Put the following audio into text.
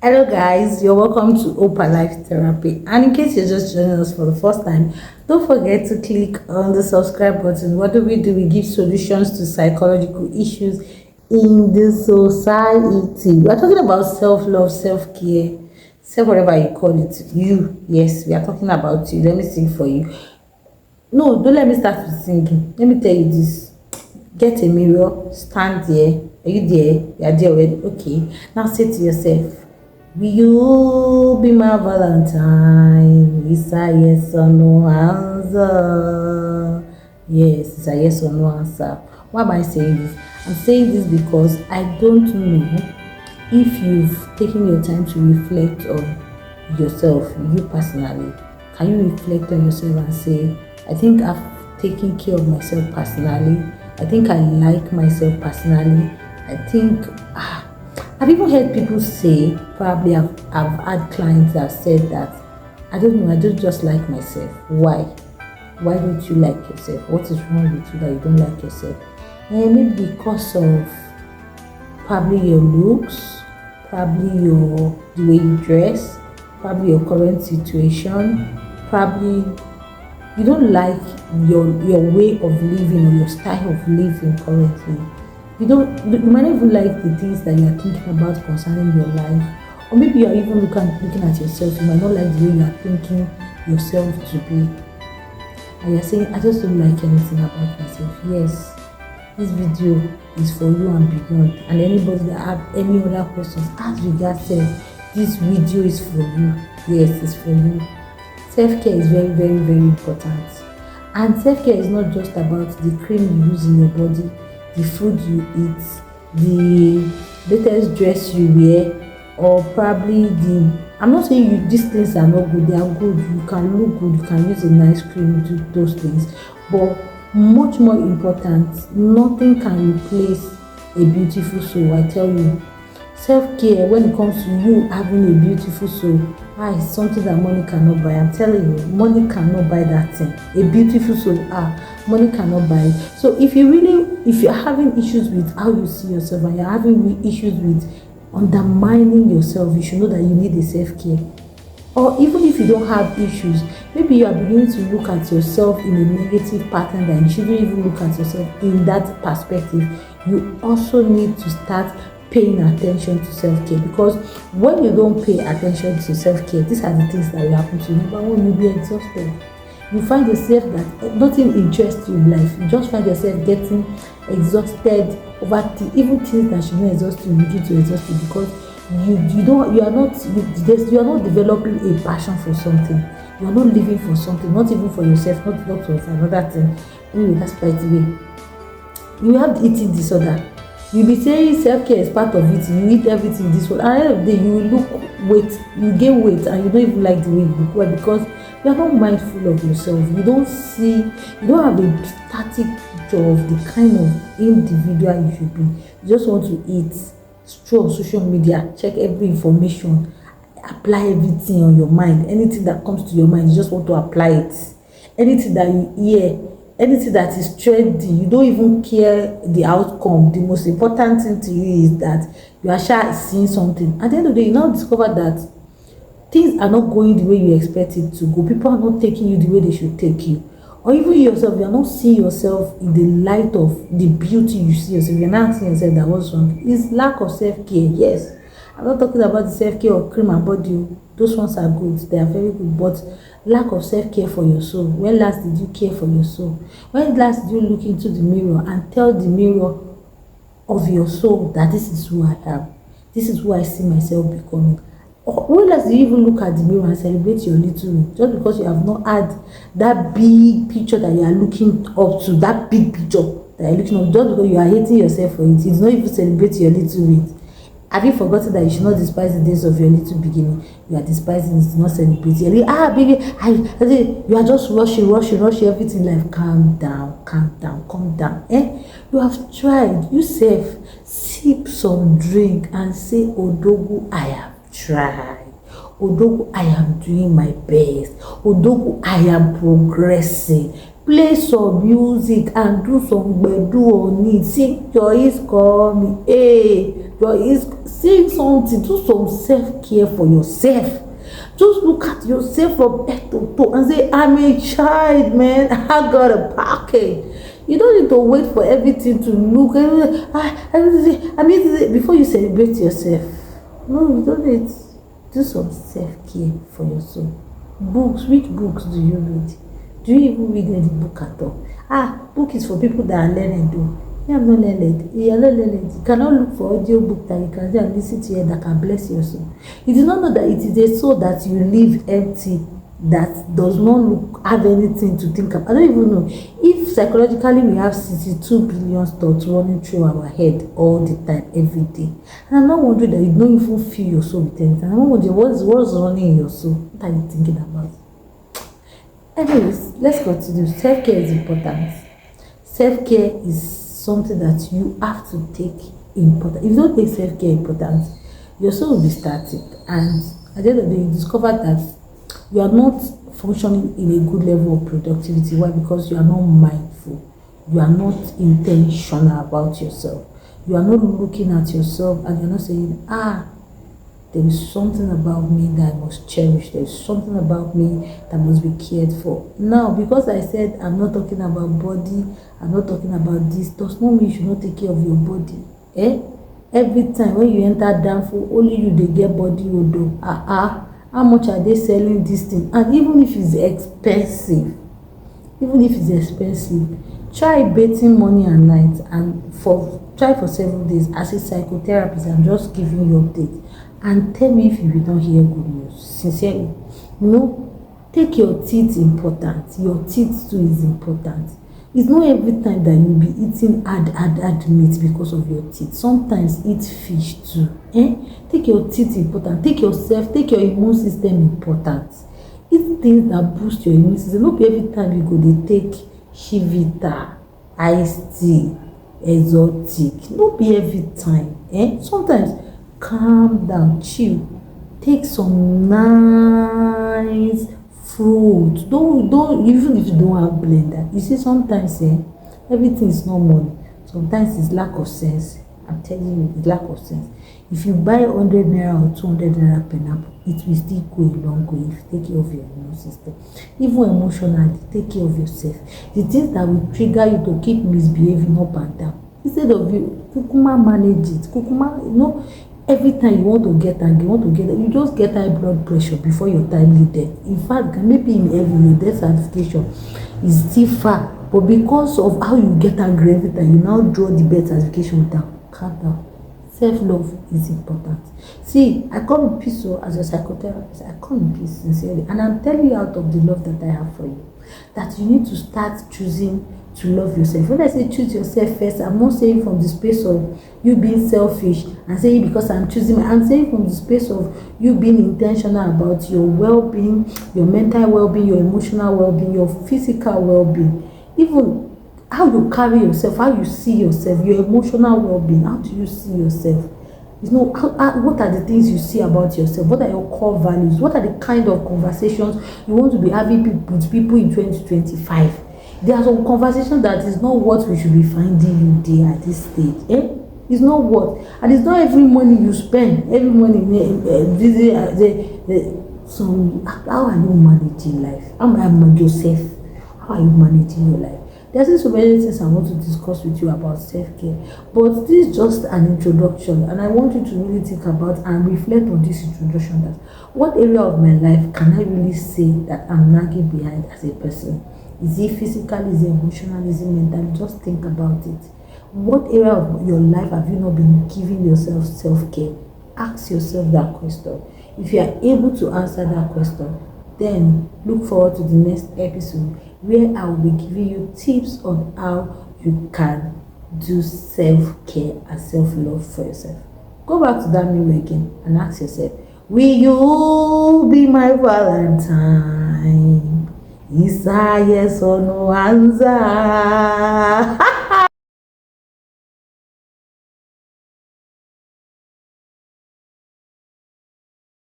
Hello guys, you're welcome to Opa Life Therapy. And in case you're just joining us for the first time, don't forget to click on the subscribe button. What do? We give solutions to psychological issues in the society. We're talking about self-love, self-care, self whatever you call it. You, yes, we are talking about you. Let me sing for you. No, don't let me start with singing. Let me tell you this. Get a mirror, stand there. Are you there? You are there already. Okay. Now say to yourself, will you be my Valentine? It's a yes or no answer. Yes, it's a yes or no answer. Why am I saying this? I'm saying this because I don't know if you've taken your time to reflect on yourself, you personally. Can you reflect on yourself and say, I think I've taken care of myself personally. I think I like myself personally. I think I've even heard people say, probably I've had clients that have said that, I don't know, I don't just like myself. Why? Why don't you like yourself? What is wrong with you that you don't like yourself? And maybe because of probably your looks, probably the way you dress, probably your current situation, probably you don't like your way of living or your style of living currently. You might not even like the things that you are thinking about concerning your life, or maybe you are even looking at yourself. You might not like the way you are thinking yourself to be, and you're saying, I just don't like anything about myself. Yes, this video is for you and beyond, and anybody that have any other questions as regards self, this video is for you. Yes, it's for you. Self-care is very, very, very important. And self-care is not just about the cream you use in your body, the food you eat, the latest dress you wear, or probably I'm not saying these things are not good, they are good. You can look good, you can use a nice cream, do those things. But much more important, nothing can replace a beautiful soul, I tell you. Self-care, when it comes to you having a beautiful soul, it's something that money cannot buy. I'm telling you, money cannot buy that thing. A beautiful soul, money cannot buy it. So if you're having issues with how you see yourself, and you're having issues with undermining yourself, you should know that you need a self-care. Or even if you don't have issues, maybe you are beginning to look at yourself in a negative pattern that you shouldn't even look at yourself in that perspective. You also need to start paying attention to self-care, because when you don't pay attention to self-care, these are the things that will happen to you. Number one, you'll be exhausted. You find yourself that nothing interests you in life. You just find yourself getting exhausted over even things that should not exhaust you begin to exhaust you, because you are not developing a passion for something. You are not living for something, not even for yourself, not for another thing. Anyway, that's by the way. You have the eating disorder. You be saying self-care is part of it. You eat everything this way. At the end of the day, you will you gain weight, and you don't even like the way you look. Why? Because you are not mindful of yourself. You don't have a static picture of the kind of individual you should be. You just want to eat, stroll on social media, check every information, apply everything on your mind. Anything that comes to your mind, you just want to apply it. Anything that you hear, anything that is trendy, you don't even care the outcome. The most important thing to you is that you are seeing something. At the end of the day, you now discover that things are not going the way you expect it to go. People are not taking you the way they should take you. Or even yourself, you are not seeing yourself in the light of the beauty you see yourself. You're not seeing yourself that what's wrong. It's lack of self-care, yes. I'm not talking about the self-care of cream and body. Those ones are good, they are very good, but lack of self-care for your soul. When last did you care for your soul? When last did you look into the mirror and tell the mirror of your soul that this is who I am, this is who I see myself becoming? Or when last did you even look at the mirror and celebrate your little win? Just because you have not had that big picture that you are looking up to, that big picture that you're looking up, just because you are hating yourself for it, it's not even celebrate your little win. Have you forgotten that you should not despise the days of your little beginning? You are despising it, not celebrating. Baby, you are just rushing everything in life. Calm down. You have tried. You sip some drink and say, Odogu, I have tried. Odogu, I am doing my best. Odogu, I am progressing. Play some music and do some gbedu on it. See, joy is coming. Hey, But it's saying something. Do some self-care for yourself. Just look at yourself from head to toe and say, I'm a child, man. I got a package. You don't need to wait for everything to look. I mean, before you celebrate yourself. No, you don't need. Do some self-care for yourself. Books. Which books do you read? Do you even read any book at all? Book is for people that are learning though. Me, I'm not learned. You are not learned. You cannot look for audio book that you can do and listen to it that can bless your soul. You do not know that it is a soul that you leave empty, that does not have anything to think about. I don't even know if psychologically we have 62 billion thoughts running through our head all the time, every day. And I'm not wondering that you don't even feel your soul with anything. I'm not wondering what's running in your soul. What are you thinking about? Anyways, let's continue. Self-care is important. Self-care is something that you have to take important. If you don't take self-care important, your soul will be static, and at the end of the day, you discover that you are not functioning in a good level of productivity. Why? Because you are not mindful. You are not intentional about yourself. You are not looking at yourself and you're not saying, there is something about me that I must cherish. There is something about me that must be cared for. Now, because I said I'm not talking about body, I'm not talking about this, does not mean you should not take care of your body. Every time when you enter Danfo, only you they get body odor. How much are they selling this thing? And even if it's expensive, try betting morning and night, and try for 7 days as a psychotherapist. I'm just giving you update. And tell me if you don't hear good news. Sincerely, take your teeth important. Your teeth too is important. It's not every time that you'll be eating hard meat because of your teeth. Sometimes eat fish too. Take your teeth important. Take yourself, take your immune system important. Eat things that boost your immune system. Not every time you go they take Chivita, iced tea, exotic. Not be every time. Sometimes calm down, chill, take some nice fruit. Don't even if you don't have blender. You see, sometimes everything is not money. Sometimes it's lack of sense. I'm telling you, it's lack of sense. If you buy 100 naira or 200 naira pineapple, it will still go a long way if you take care of your immune system. Even emotionally, take care of yourself. The things that will trigger you to keep misbehaving up and down, instead of you kukuma manage it, every time you want to get angry, you just get high blood pressure before your timely death. In fact, maybe in heaven your death certification is still far, but because of how you get angry every time, you now draw the death certification down. Calm down. Self-love is important. See, I come in peace as a psychotherapist. I come in peace sincerely, and I'm telling you out of the love that I have for you, that you need to start choosing to love yourself. When I say choose yourself first, I'm not saying from the space of you being selfish and saying because I'm choosing. I'm saying from the space of you being intentional about your well-being, your mental well-being, your emotional well-being, your physical well-being, even how you carry yourself, how you see yourself, your emotional well-being. How do you see yourself? What are the things you see about yourself? What are your core values? What are the kind of conversations you want to be having with people in 2025? There are some conversations that is not what we should be finding you there at this stage. It's not what, and it's not every money you spend. Every money, how are you managing life? How are yourself? How are you managing your life? There's so many things I want to discuss with you about self-care, but this is just an introduction, and I want you to really think about and reflect on this introduction. That what area of my life can I really say that I'm lagging behind as a person? Is it physical? Is it emotional? Is it mental? Just think about it. What area of your life have you not been giving yourself self-care? Ask yourself that question. If you are able to answer that question, then look forward to the next episode where I will be giving you tips on how you can do self-care and self-love for yourself. Go back to that mirror again and ask yourself, will you be my Valentine? Is a yes or no answer?